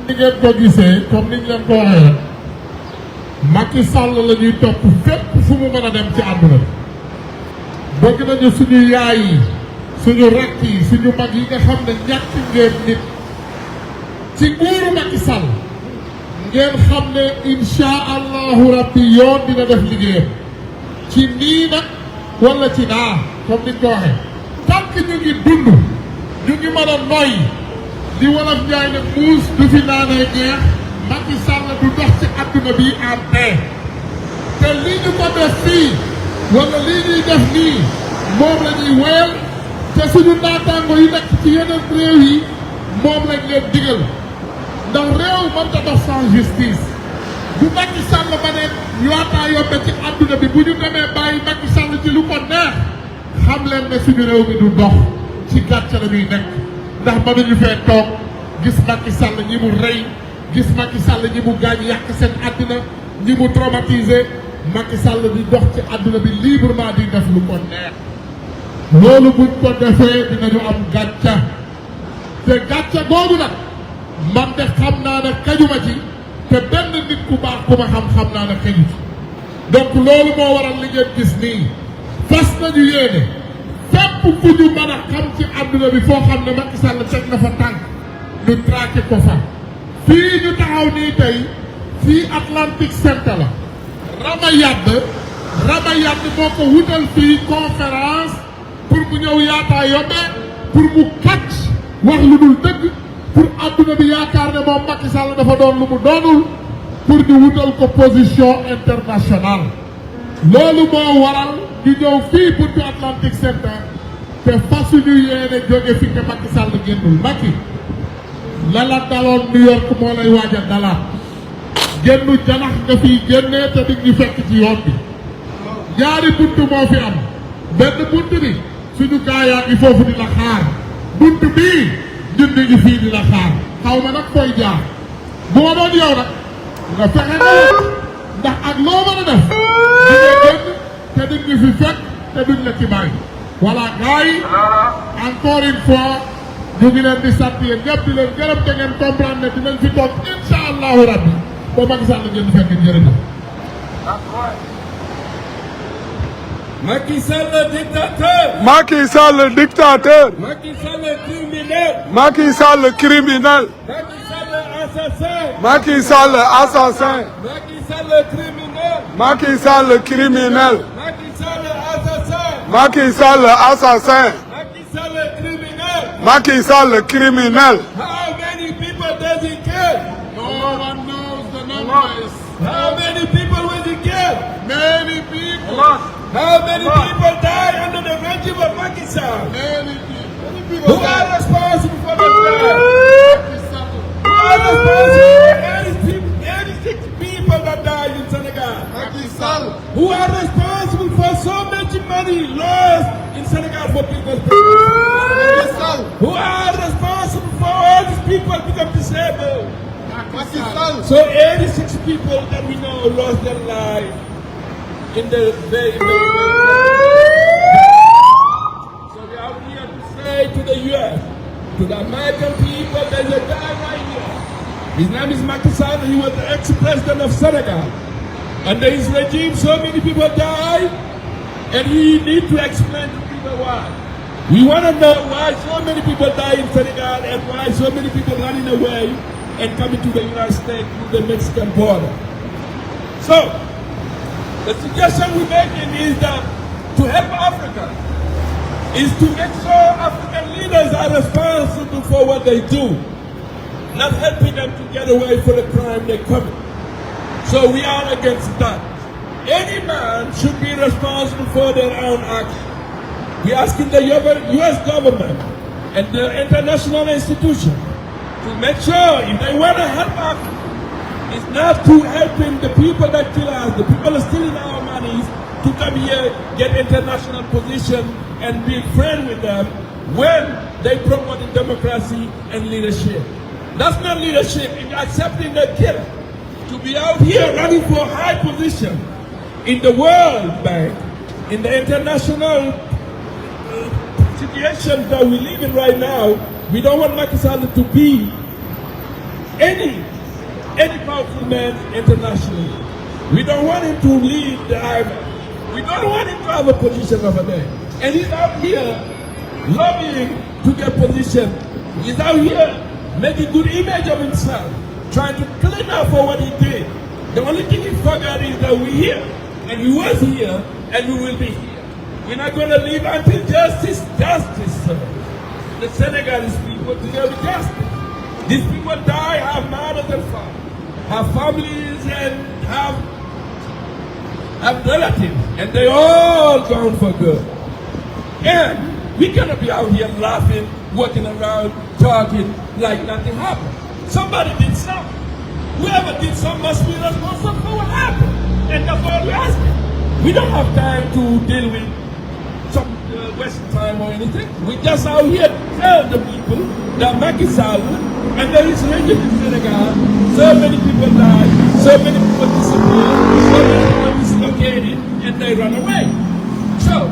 ni ngeen ko gisee comme niñ leen ko waxee Macky Sall la ñuy topp fépp fu mu mën a dem ci àdduna bi bëgg nañu suñu yaay yi suñu rakk yi suñu mag yi nga xam ne ñàkk ngeen nit ci nguuru Macky Sall ngeen xam ne insha allahu rabbi yoon dina def liggéeyam ci nii nag wala ci daa comme niñ ko waxee tant que ñu ngi dund ñu ngi mën a noy di wolof njaay ne muus du fi naanee ñeex Macky Sall du dox ci adduna bi en paix te lii ñu ko def fii wala lii ñuy def nii moom la ñuy wéyal te suñu naataango yi nekk ci yeneen réew yi moom lañ leen digal ndax réew mënta dox sans justice bu Macky Sall ba ne yootaa yombe ci adduna bi bu ñu demee bàyyi Macky Sall ci lu ko neex xam leen ne suñu réew mi du dox ci gàcce la ñuy nekk ndax mënuñu fee toog gis Macky Sall ñi mu rey gis Macky Sall ñi mu gaañ yàq seen àddina ñi mu traumatisé Macky Sall di dox ci àdduna bi librement di def lu ko neex loolu buñ ko defee dinañu am gàcca te gàcca googu nag man de xam naa ne xajuma ci te benn nit ku baax ku ma xam naa ne xaju ci donc loolu moo waral li ngeen gis nii fas nañu yéene fépp fu ñu mën a xam ci àdduna bi foo xam ne Macky Sall teg na fa tànk ñu traqué ko fa fii ñu taxaw nii tey fii Atlantique Center la Rama Yadd moo ko wutal fii conférence pour mu ñëw yaataa yombe pour mu kàcc wax lu dul dëgg pour àdduna bi yaakaar ne moom Macky Sall dafa doon lu mu doonul pour ñu wutal ko position internationale loolu moo waral ñu ñëw fii buntu Atlantique Center te fasuñu yéene jóge fi te Macky Sall génnul Macky la la daloon New York moo lay waaj a dalaat génnu janax nga fiy génnee te dig ñu fekk ci yoon bi ñaari buntu moo fi am benn buntu bi suñu gaayaa ngi foofu di la xaar buntu bii ñun ñu ngi fii di la xaar xaw ma nag fooy jaar bu ma doon yow nag nga fexe nga ndax ak loo mën a def di nga génn te dig ñu fi fekk te duñ la ci bàyyi voilà gars yi encore une fois ñu ngi leen di sant yéen ñëpp di leen gërëm te ngeen comprendre ne dinañ fi toog incha allahu rabbi ba Macky Sall ngeen fekk jërëjëf. Macky Sall dictateur. Macky Sall dictateur. Macky Sall criminel. Macky Sall criminel. Macky Sall assassin. Macky Sall assassin. Macky Sall criminel. Macky Sall criminel. Macky Sall assassin. Macky Sall assassin. Macky Sall criminel. Macky Sall criminel. How many people does he kill? No one knows the numbers. How many people will he kill? Many people. How many people die under the regime of Macky Sall? Many people. Who are responsible for the death? Macky Sall. Who are responsible for 86 people that died in Senegal? Macky Sall. Who are responsible for so much money lost in Senegal for people's Macky Sall. Who are responsible for all these people become disabled? Macky Sall. So 86 people that we know lost their lives in the very So we are here to say to the US, to the American people, there's a guy right here. His name is Macky Sall. He was the ex-president of Senegal. Under his regime, so many people died, and he needs to explain to people why. We want to know why so many people die in Senegal and why so many people running away and coming to the United States through the Mexican border. So, the suggestion we're making is that to help Africa is to make sure African leaders are responsible for what they do, not helping them to get away from the crime they commit. So we are against that. Any man should be responsible for their own actions. We're asking the U.S. government and the international institutions to make sure if they want to help Africa, it's not to helping the people that kill us, the people are stealing our monies, to come here, get international position and be friends with them when they promote democracy and leadership. That's not leadership. It's accepting the killer. To be out here running for high position in the World Bank, in the international situation that we live in right now, we don't want Macky Sall to be any powerful man internationally. We don't want him to lead the IMF. We don't want him to have a position over there. And he's out here lobbying to get position. He's out here making good image of himself, trying to clean up for what he did. The only thing he forgot is that we're here, and we was here, and we will be here. We're not going to leave until justice serves. The Senegalese people deserve justice. These people die, have mothers and fathers, have families and have relatives, and they all gone for good. And we cannot be out here laughing, walking around, talking like nothing happened. Somebody did something. Whoever did something must be responsible for what happened. And that's all we're asking. We don't have time to deal with some Western time or anything. We just out here to tell the people that Macky Sall and there is regime in Senegal. So many people died, so many people disappeared, so many people dislocated, and they run away. So,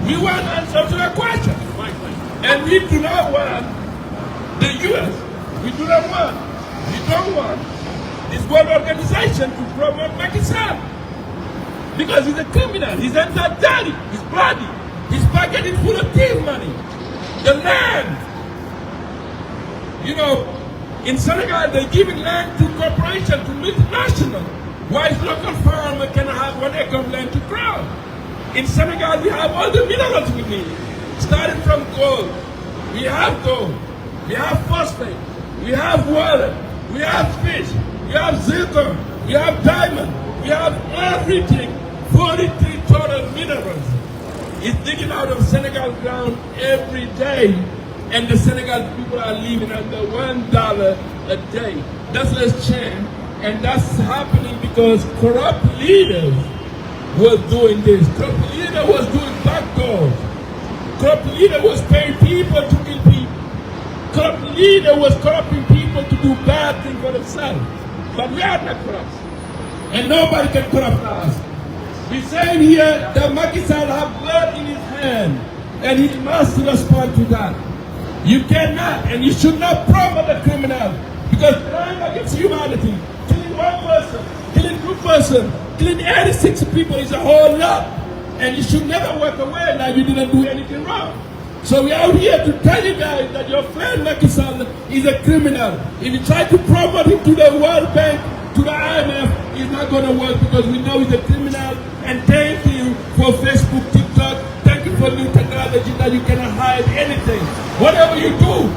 we want answers to that question. And we do not want the U.S. We don't want this world organization to promote Macky Sall. Because he's a criminal, he's anti-dirty, he's bloody, his pocket is full of thief money. The land, you know, in Senegal they're giving land to corporations, to multinational. Why is local farmer cannot have 1 acre of land to grow? In Senegal we have all the minerals we need, starting from gold. We have gold, we have phosphate, we have water, we have fish, we have zircon, we have diamond, we have everything. 43 total minerals is digging out of Senegal ground every day, and the Senegal people are living under $1 a day. That's less change, and that's happening because corrupt leaders was doing this. Corrupt leader was doing backdoors. Corrupt leader was paying people to kill people. Corrupt leader was corrupting people to do bad things for themselves. But we are not corrupt, and nobody can corrupt us. We say here that Macky Sall have blood in his hand, and he must respond to that. You cannot and you should not promote a criminal, because crime against humanity, killing one person, killing two person, killing 86 people is a whole lot, and you should never walk away like you didn't do anything wrong. So we are here to tell you guys that your friend Macky Sall is a criminal. If you try to promote him to the World Bank, to the IMF, it's not going to work, because we know he's a criminal. And thank you for Facebook, TikTok. Thank you for new technology that you cannot hide anything. Whatever you do,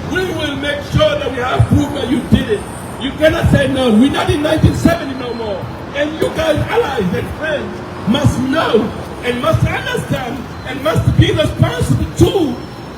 we will make sure that we have proof that you did it. You cannot say no. We're not in 1970 no more. And you guys, allies and friends, must know and must understand and must be responsible too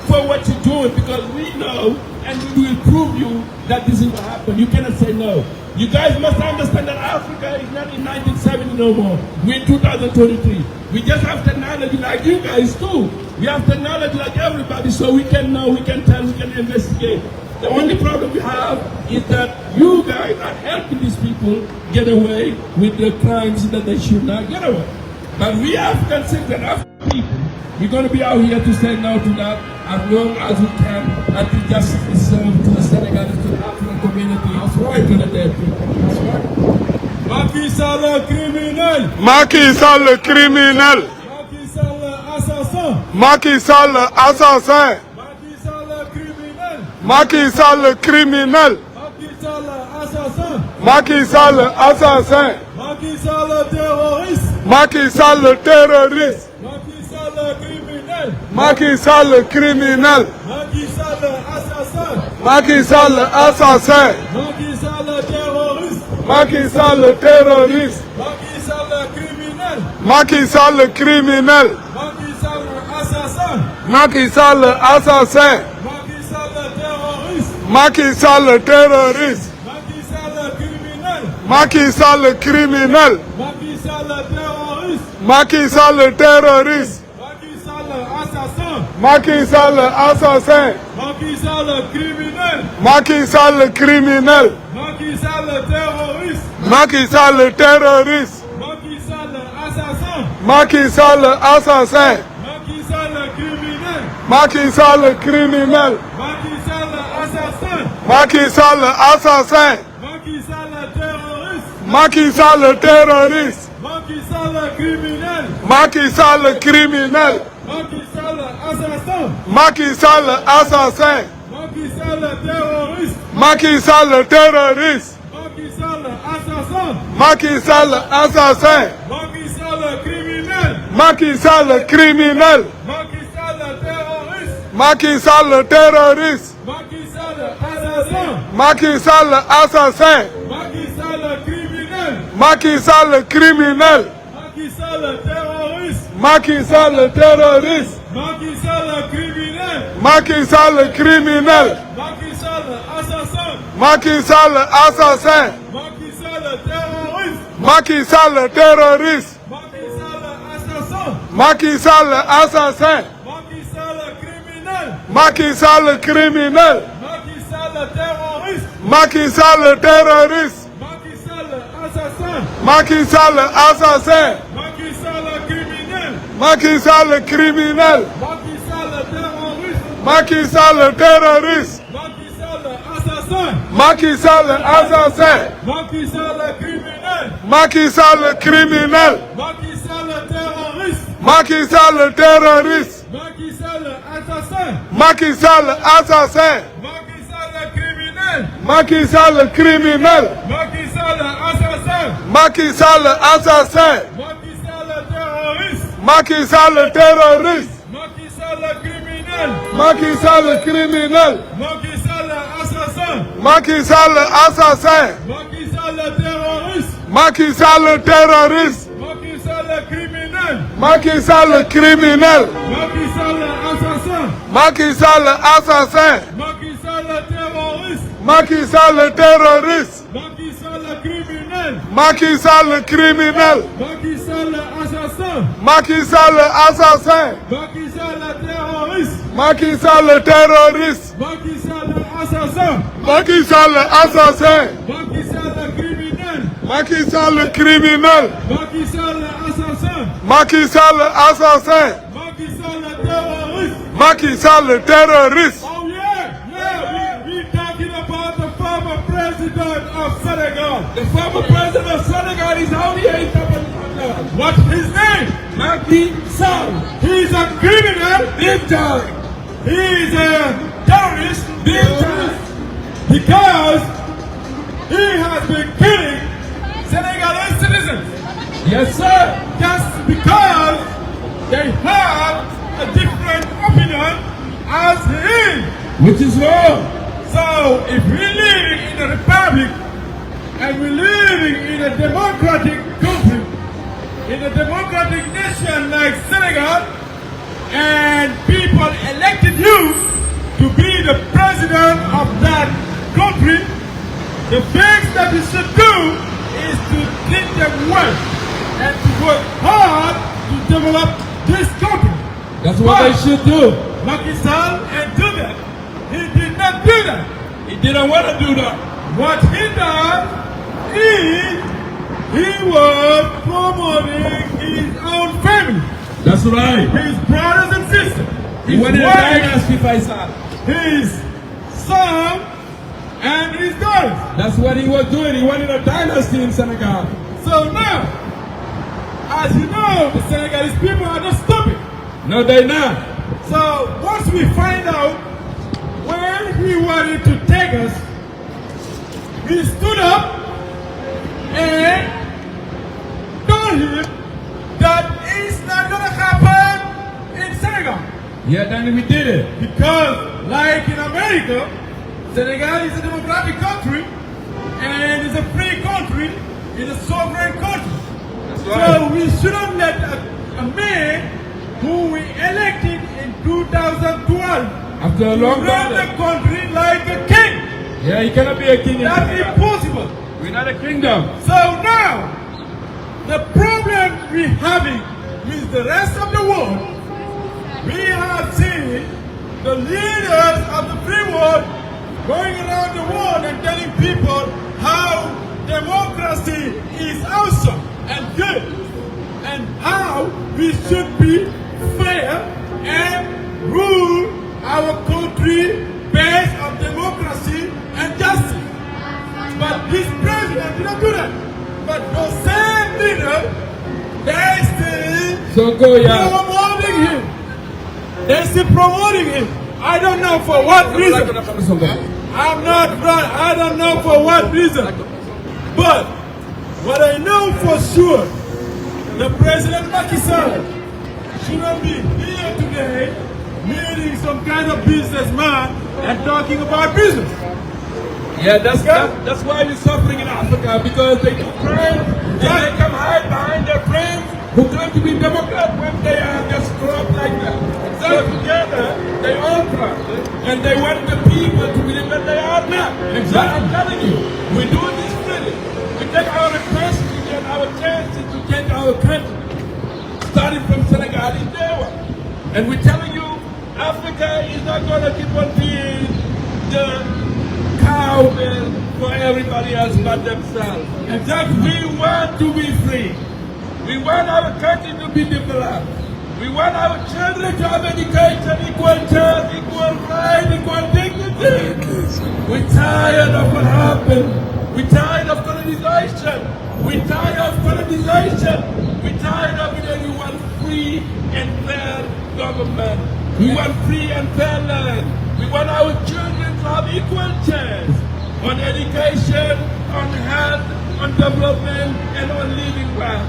for what you're doing, because we know and we will prove you that this is what happened. You cannot say no. You guys must understand that Africa is not in 1970 no more. We're in 2023. We just have technology like you guys too. We have technology like everybody, so we can know, we can tell, we can investigate. The only problem we have is that you guys are helping these people get away with the crimes that they should not get away. But we African citizens, African people, we're going to be out here to say no to that as long as we can, until justice is served to the Senegalese, to the African community. That's right, to the dead people. That's right. Macky Sall le criminel. Macky Sall le criminel. Macky Sall le assassin. Macky Sall le assassin. Macky Sall le criminel. Macky Sall le criminel. Macky Sall le assassin. Macky Sall le assassin. Macky Sall le terroriste. Macky Sall le terroriste. Macky Sall le criminel. Macky Sall le criminel. Macky Sall le assassin. Macky Sall le assassin. Macky Sall le terroriste. Macky Sall le terroriste. Macky Sall le criminel. Macky Sall le criminel. Macky Sall le assassin. Macky Sall le assassin. Macky Sall le terroriste. Macky Sall le terroriste. Macky Sall le criminel. Macky Sall le criminel. Macky Sall le terroriste. Macky Sall le terroriste. Macky Sall le assassin. Macky Sall le assassin. Macky Sall le criminel. Macky Sall le criminel. Macky Sall le terroriste. Macky Sall le terroriste. Macky Sall le assassin. Macky Sall le assassin. Macky Sall le criminel. Macky Sall le criminel. Macky Sall le assassin. Macky Sall le assassin. Macky Sall le terroriste. Macky Sall terroriste. Macky Sall criminel. Macky Sall criminel. Macky Sall assassin. Macky Sall assassin. Macky Sall terroriste. Macky Sall terroriste. Macky Sall assassin. Macky Sall assassin. Macky Sall criminel. Macky Sall criminel. Macky Sall terroriste. Macky Sall terroriste. Macky Sall assassin. Macky Sall assassin. Macky Sall criminel. Macky Sall criminel. Macky Sall terroriste. Macky Sall terroriste. Macky Sall criminel. Macky Sall criminel. Macky Sall assassin. Macky Sall assassin. Macky Sall terroriste. Macky Sall terroriste. Macky Sall assassin. Macky Sall assassin. Macky Sall criminel. Macky Sall criminel. Macky Sall terroriste. Macky Sall terroriste. Macky Sall assassin. Macky Sall assassin. Macky Sall criminel. Macky Sall criminel. Macky Sall terroriste. Macky Sall terroriste. Macky Sall assassin. Macky Sall assassin. Macky Sall criminel. Macky Sall criminel. Macky Sall terroriste. Macky Sall terroriste. Macky Sall assassin. Macky Sall assassin. Macky Sall criminel. Macky Sall criminel. Macky Sall assassin. Macky Sall assassin. Macky Sall terroriste. Macky Sall terroriste. Macky Sall criminel. Macky Sall criminel. Macky Sall assassin. Macky Sall assassin. Macky Sall terroriste. Macky Sall terroriste. Macky Sall criminel. Macky Sall criminel. Macky Sall assassin. Macky Sall assassin. Macky Sall terroriste. Macky Sall terroriste. Macky Sall criminel. Macky Sall criminel. Macky Sall assassin. Macky Sall assassin. Macky Sall terroriste. Macky Sall terroriste. Macky Sall assassin. Macky Sall assassin. Macky Sall criminel. Macky Sall criminel. Macky Sall assassin. Macky Sall assassin. Macky Sall terroriste. Macky Sall terroriste. Oh yeah, we talking about the former president of Senegal. The former president of Senegal is out here in Tabasco. What's his name? Macky Sall. He's a criminal. Big time. He's a terrorist. Big time. Because he has been killing Senegalese citizens. Yes, sir. Just because they have a different opinion as he is. Which is wrong. So if we're living in a republic and we're living in a democratic country, in a democratic nation like Senegal, and people elected you to be the president of that country, the things that you should do is to treat them well and to work hard to develop this country. That's what they should do. Macky Sall and do that. He did not do that. He didn't want to do that. What he done is he was promoting his own family, That's right. his brothers and sisters, He his wanted a wife, dynasty, Faisal. his son, and his daughters. That's what he was doing. He wanted a dynasty in Senegal. So now, as you know, the Senegalese people are not stupid. No, they're not. So once we find out where he wanted to take us, we stood up and told him that it's not going to happen in Senegal. Yeah, then we did it. Because like in America, Senegal is a democratic country and it's a free country, it's a sovereign country. That's right. So we shouldn't let a man who we elected in 2012 After a long run the time. country like a king. Yeah, you cannot be a king in That's Senegal. impossible. We're not a kingdom. So now, the problem we're having with the rest of the world, we have seen the leaders of the free world going around the world and telling people how democracy is awesome and good and how we should be fair and rule our country based on democracy and justice. But this president didn't do that. But those same leaders, they still promoting him. They still promoting him. I don't know for what reason. I don't know for what reason. But what I know for sure, the President Macky Sall shouldn't be here today meeting some kind of businessman and talking about business. Yeah, that's why we're suffering in Africa, because they do crime and they come hide behind their friends who claim to be Democrat when they are just corrupt like that. So together, they all corrupt, and they want the people to believe that they are not. So I'm telling you, we do this freely. We take our requests and our chances to change our country, starting from Sènègal in day one. And we're telling you, Africa is not going to keep on being the cowbell for everybody else but themselves. Exactly. We want to be free. We want our country to be developed. We want our children to have education, equal chance, equal right, equal dignity. We're tired of what happened. We're tired of colonization. We're tired of colonization. We're tired of it, and we want free and fair government. We want free and fair land. We want our children to have equal chance on education, on health, on development, and on living well.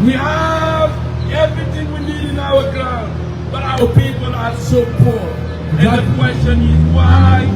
We have everything we need in our ground, but our people are so poor. And the question is why?